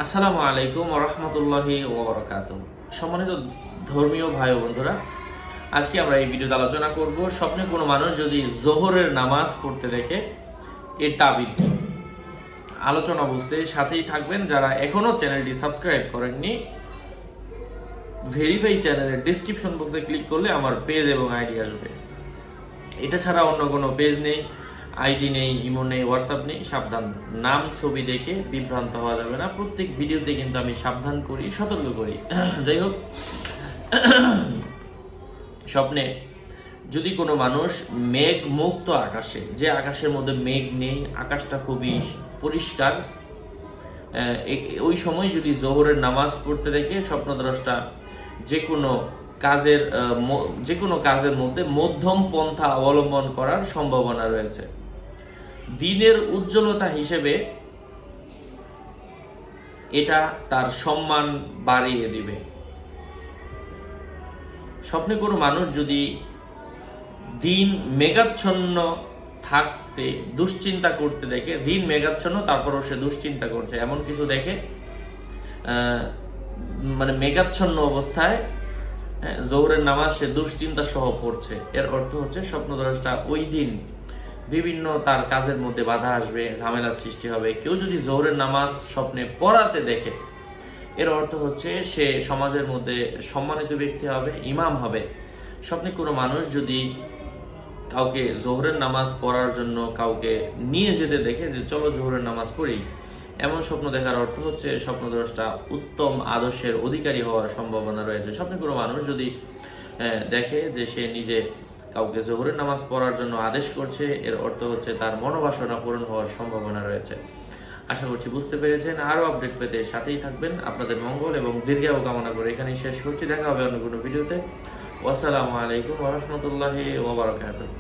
আসসালামু আলাইকুম ওয়া রাহমাতুল্লাহি ওয়া বারাকাতুহু। সম্মানিত ধর্মীয় ভাই ও বন্ধুরা, আজকে আমরা এই ভিডিওতে আলোচনা করব স্বপ্নে কোনো মানুষ যদি জোহরের নামাজ পড়তে দেখে এর তাবিদ কি। আলোচনা বুঝতে সাথেই থাকবেন। যারা এখনো চ্যানেলটি সাবস্ক্রাইব করেননি, ভেরিফাই চ্যানেলের ডেসক্রিপশন বক্সে ক্লিক করলে আমার পেজ এবং আইডি আসবে। এটা ছাড়া অন্য কোনো পেজ নেই, আইডি নেই, ইমো নেই, হোয়াটসঅ্যাপ নেই। সাবধান, নাম ছবি দেখে বিভ্রান্ত হওয়া যাবে না। প্রত্যেক ভিডিওতে কিন্তু আমি সাবধান করি, সতর্ক করি। যাই হোক, স্বপ্নে যদি কোনো মানুষ মেঘ মুক্ত আকাশে, যে আকাশের মধ্যে মেঘ নেই, আকাশটা খুবই পরিষ্কার, ওই সময় যদি জোহরের নামাজ পড়তে দেখে স্বপ্নদ্রষ্টা যে কোনো কাজের মধ্যে মধ্যম পন্থা অবলম্বন করার সম্ভাবনা রয়েছে। দিনের উজ্জ্বলতা হিসেবে এটা তার সম্মান বাড়িয়ে দিবে। স্বপ্নে কোনো মানুষ যদি দিন মেঘাচ্ছন্ন থাকতে দুশ্চিন্তা করতে দেখে, দিন মেঘাচ্ছন্ন তারপরও সে দুশ্চিন্তা করছে, এমন কিছু দেখে, মানে মেঘাচ্ছন্ন অবস্থায় জোহরের নামাজ সে দুশ্চিন্তা সহ পড়ছে, এর অর্থ হচ্ছে স্বপ্নদ্রষ্টা ওই দিন বিভিন্ন তার কাজের মধ্যে বাধা আসবে, ঝামেলার সৃষ্টি হবে। কেউ যদি জোহরের নামাজ স্বপ্নে পড়াতে দেখে, এর অর্থ হচ্ছে সে সমাজের মধ্যে সম্মানিত ব্যক্তি হবে, ইমাম হবে। স্বপ্নে কোনো মানুষ যদি কাউকে জোহরের নামাজ পড়ার জন্য কাউকে নিয়ে যেতে দেখে, যে চলো জোহরের নামাজ পড়ি, এমন স্বপ্ন দেখার অর্থ হচ্ছে স্বপ্নদ্রষ্টা উত্তম আদর্শের অধিকারী হওয়ার সম্ভাবনা রয়েছে। স্বপ্নে কোনো মানুষ যদি দেখে যে সে নিজে কাউকে জোহরের নামাজ পড়ার জন্য আদেশ করছে, এর অর্থ হচ্ছে তার মনোবাসনা পূরণ হওয়ার সম্ভাবনা রয়েছে। আশা করছি বুঝতে পেরেছেন। আরও আপডেট পেতে সাথেই থাকবেন। আপনাদের মঙ্গল এবং দীর্ঘায়ু কামনা করে এখানেই শেষ করছি। দেখা হবে অন্য কোনো ভিডিওতে। আসসালামু আলাইকুম ওয়া রাহমাতুল্লাহি ওয়া বারাকাতুহু।